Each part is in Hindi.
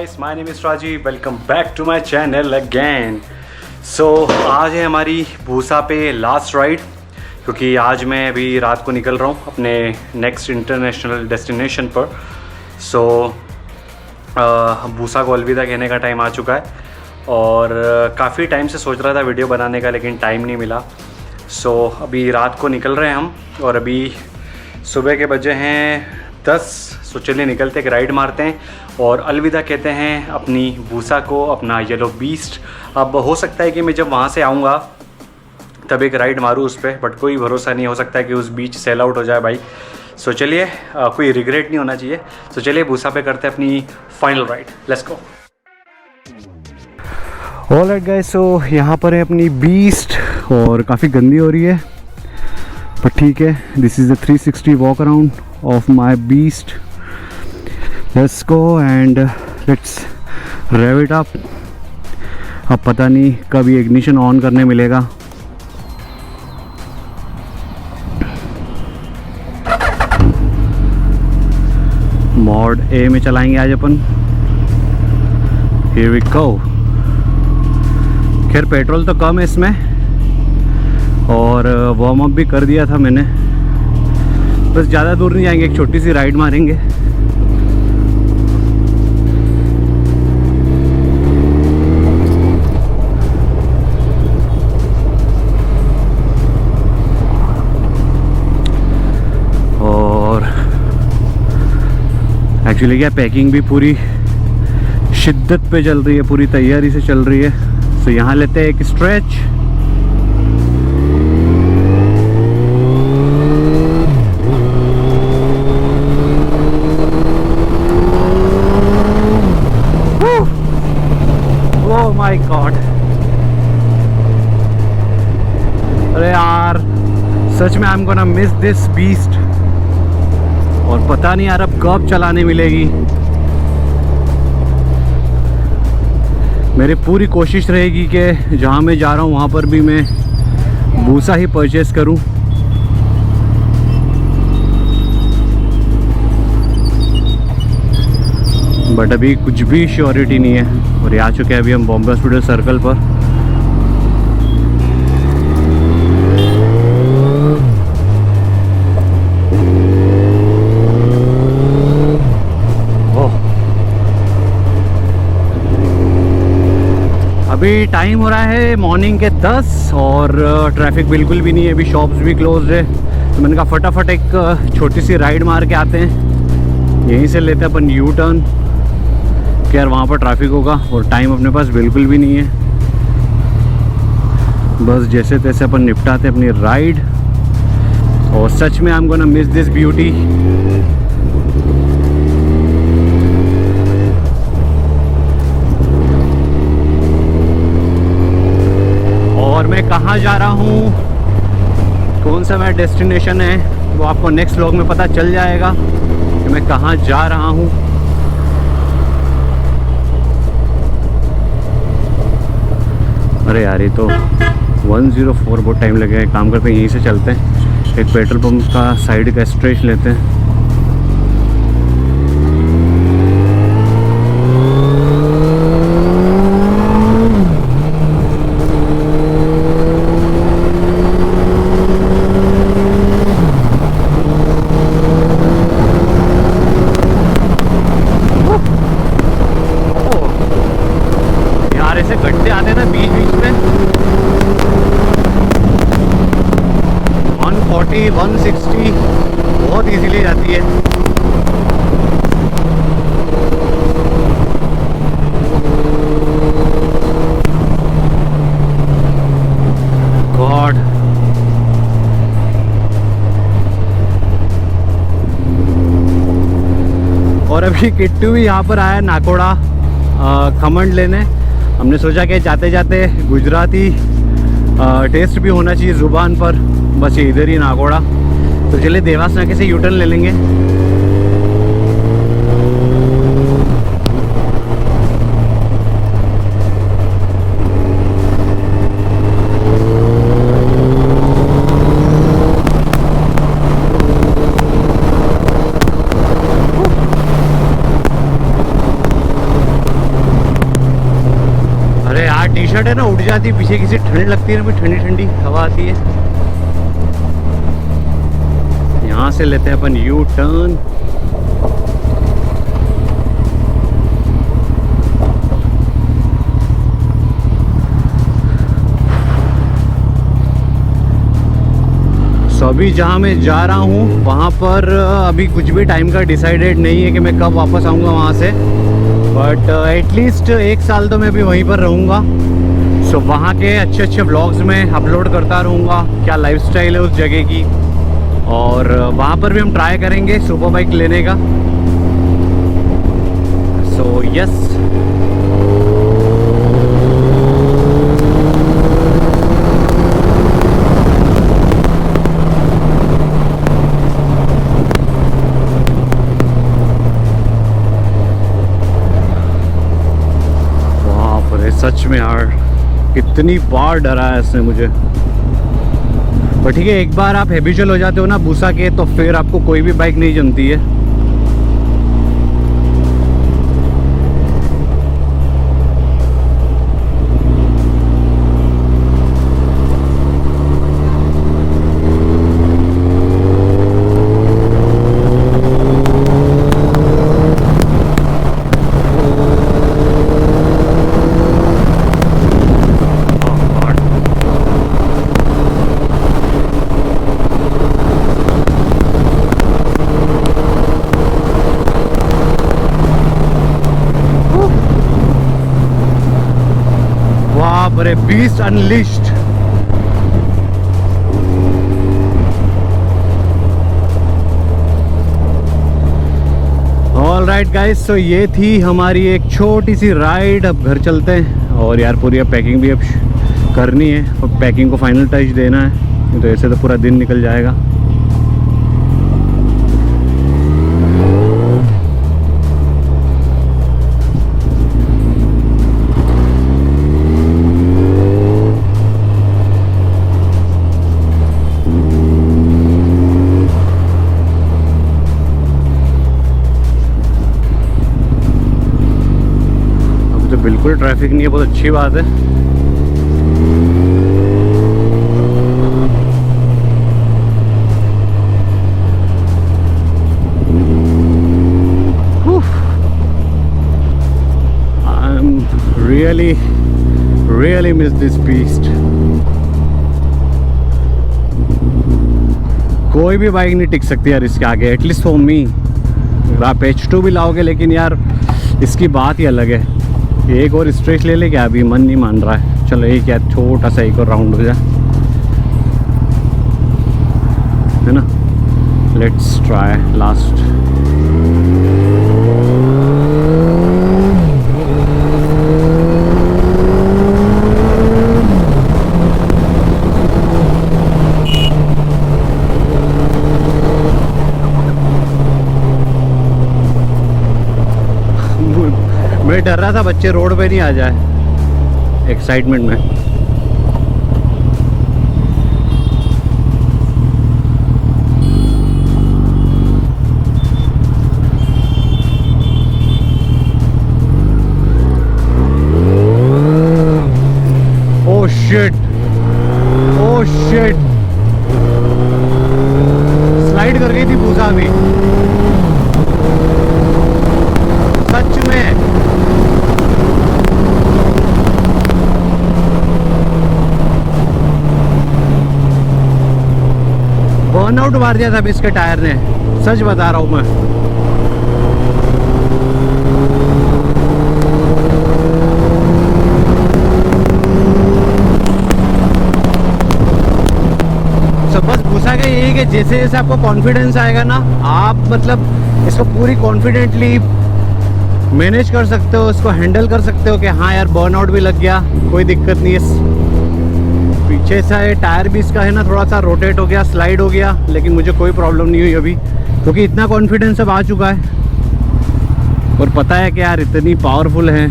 guys, my name is Raji. Welcome back to my channel again. So आज है हमारी भूसा पे लास्ट राइड, क्योंकि आज मैं अभी रात को निकल रहा हूँ अपने नेक्स्ट इंटरनेशनल डेस्टिनेशन पर. सो भूसा को अलविदा कहने का टाइम आ चुका है और काफ़ी टाइम से सोच रहा था वीडियो बनाने का, लेकिन टाइम नहीं मिला. सो अभी रात को निकल रहे हैं हम और अभी सुबह के बजे हैं 10. सो चलिए निकलते एक राइड मारते हैं और अलविदा कहते हैं अपनी भूसा को, अपना येलो बीस्ट. अब हो सकता है कि मैं जब वहाँ से आऊँगा तब एक राइड मारूँ उस पर, बट कोई भरोसा नहीं, हो सकता है कि उस बीच सेल आउट हो जाए भाई. सो चलिए कोई रिग्रेट नहीं होना चाहिए. सो चलिए भूसा पे करते हैं अपनी final ride. Let's go. Alright guys, so यहाँ पर है अपनी बीस्ट और काफ़ी गंदी हो रही है, पर ठीक है. This is the 360 walk around of my beast. Let's go and let's rev it up. अब पता नहीं कब ये इग्निशन ऑन करने मिलेगा. मॉड ए में चलाएंगे आज अपन. Here we go. खैर पेट्रोल तो कम है इसमें और वार्म अप भी कर दिया था मैंने. बस ज़्यादा दूर नहीं जाएंगे, एक छोटी सी राइड मारेंगे. और एक्चुअली क्या, पैकिंग भी पूरी शिद्दत पे चल रही है, पूरी तैयारी से चल रही है. तो यहाँ लेते हैं एक स्ट्रेच. Oh my God. अरे यार सच में I am gonna miss this beast. और पता नहीं यार अब कब चलाने मिलेगी. मेरी पूरी कोशिश रहेगी कि जहाँ मैं जा रहा हूँ वहाँ पर भी मैं भूसा ही परचेस करूँ. बट अभी कुछ भी श्योरिटी नहीं है. और ये आ चुके हैं अभी हम बॉम्बे हॉस्पिटल सर्कल पर. अभी टाइम हो रहा है मॉर्निंग के 10 और ट्रैफिक बिल्कुल भी नहीं है. अभी शॉप्स भी क्लोज है, तो मैंने कहा फटाफट एक छोटी सी राइड मार के आते हैं. यहीं से लेते हैं अपन यू टर्न, कि यार वहाँ पर ट्रैफिक होगा और टाइम अपने पास बिल्कुल भी नहीं है. बस जैसे तैसे अपन निपटाते अपनी राइड. और सच में I am gonna miss this beauty. और मैं कहाँ जा रहा हूँ, कौन सा मेरा डेस्टिनेशन है, वो आपको नेक्स्ट व्लॉग में पता चल जाएगा कि मैं कहाँ जा रहा हूँ. अरे यार ये तो 104 बहुत टाइम लगेगा. एक काम करते हैं यहीं से चलते हैं, एक पेट्रोल पंप का साइड का स्ट्रेच लेते हैं. ऐसे गड्ढे आते थे बीच बीच में. 140 160 बहुत इजीली जाती है. गॉड. और अभी किट्टू भी यहाँ पर आया नाकोड़ा खमन लेने. हमने सोचा कि जाते जाते गुजराती टेस्ट भी होना चाहिए ज़ुबान पर. बस ये इधर ही नागोड़ा. तो चलिए देवास नाके से यूटर्न ले लेंगे. घबराहट है ना उठ जाती है, पीछे किसी ठंड लगती है ना, भी ठंडी ठंडी हवा आती है। यहाँ से लेते हैं अपन यू टर्न। तो अभी जहाँ मैं जा रहा हूँ वहाँ पर अभी कुछ भी टाइम का डिसाइडेड नहीं है कि मैं कब वापस आऊँगा वहाँ से, बट एटलीस्ट 1 साल तो मैं भी वहीं पर रहूँगा। सो वहाँ के अच्छे अच्छे व्लॉग्स में अपलोड करता रहूँगा, क्या लाइफस्टाइल है उस जगह की, और वहाँ पर भी हम ट्राई करेंगे सुपर बाइक लेने का। सो यस, सच में यार कितनी बार डरा है इसने मुझे। पर ठीक है, एक बार आप हैबिचुअल हो जाते हो ना बूसा के, तो फिर आपको कोई भी बाइक नहीं जमती है। अरे बीस्ट अनलिश्ड। ऑल राइट गाइस, तो ये थी हमारी एक छोटी सी राइड। अब घर चलते हैं, और यार पूरी अब पैकिंग भी अब करनी है, अब पैकिंग को फाइनल टच देना है, तो ऐसे तो पूरा दिन निकल जाएगा। बिल्कुल ट्रैफिक नहीं है, बहुत अच्छी बात है। I am really miss this beast. कोई भी बाइक नहीं टिक सकती यार इसके आगे, एटलीस्ट फॉर मी। आप H2 भी लाओगे, लेकिन यार इसकी बात ही अलग है। एक और स्ट्रेच ले ले क्या, अभी मन नहीं मान रहा है। चलो एक यार छोटा सा एक और राउंड हो जाए, है ना। Let's try last. मैं डर रहा था बच्चे रोड पे नहीं आ जाए एक्साइटमेंट में। Oh shit, oh shit, slide कर गई थी पूजा भी सच में। बर्नआउट मार दिया था अभी इसके टायर ने, सच बता रहा हूँ मैं। तो बस गुस्सा का यही कि जैसे जैसे आपको कॉन्फिडेंस आएगा ना, आप मतलब इसको पूरी कॉन्फिडेंटली मैनेज कर सकते हो, इसको हैंडल कर सकते हो कि हाँ यार बर्नआउट भी लग गया, कोई दिक्कत नहीं है। पीछे से टायर भी इसका है ना थोड़ा सा रोटेट हो गया, स्लाइड हो गया, लेकिन मुझे कोई प्रॉब्लम नहीं हुई अभी, क्योंकि इतना कॉन्फिडेंस अब आ चुका है और पता है कि यार इतनी पावरफुल है।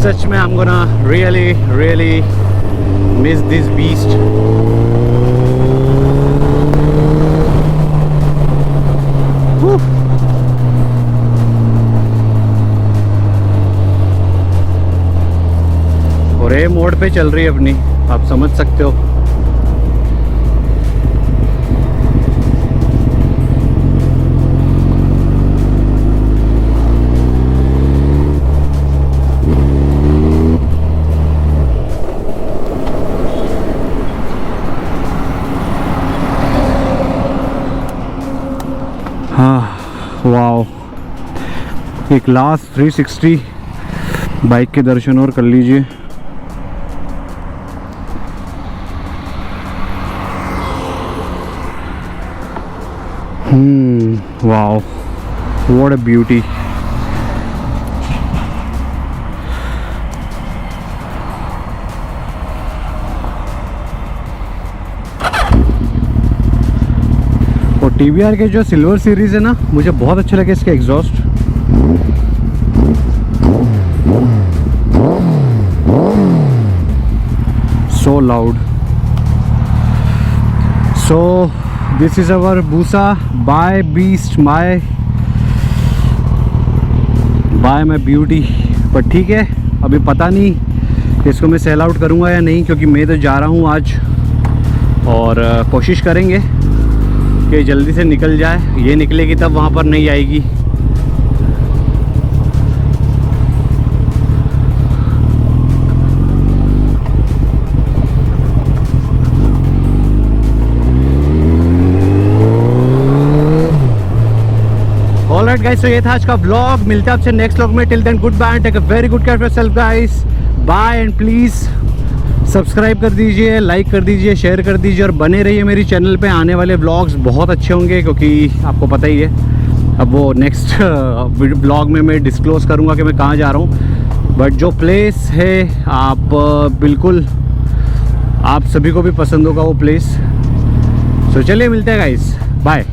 सच में I'm gonna really miss this beast। और ये मोड़ पे चल रही है अपनी, आप समझ सकते हो। हाँ वाओ, एक लास्ट 360 बाइक के दर्शन और कर लीजिए। Wow, what a beauty. और TBR के जो सिल्वर सीरीज है ना, मुझे बहुत अच्छे लगे इसके exhaust. So loud. So this is our बूसा bye beast, bye my beauty. पर ठीक है, अभी पता नहीं इसको मैं सेल आउट करूँगा या नहीं, क्योंकि मैं तो जा रहा हूँ आज। और कोशिश करेंगे कि जल्दी से निकल जाए। ये निकलेगी तब वहाँ पर नहीं आएगी। ऑलराइट गाइस, तो ये था आज का व्लॉग। मिलते हैं आपसे नेक्स्ट व्लॉग में। Till then good bye, take a very good care of yourself guys. Bye and please subscribe कर दीजिए, लाइक कर दीजिए, शेयर कर दीजिए और बने रहिए मेरी चैनल पे। आने वाले व्लॉग्स बहुत अच्छे होंगे, क्योंकि आपको पता ही है अब वो नेक्स्ट व्लॉग में मैं डिस्क्लोज़ करूँगा कि मैं कहाँ जा रहा हूँ। बट जो प्लेस है, आप बिल्कुल, आप सभी को भी पसंद होगा वो प्लेस। सो चलिए मिलते हैं गाइस, बाय।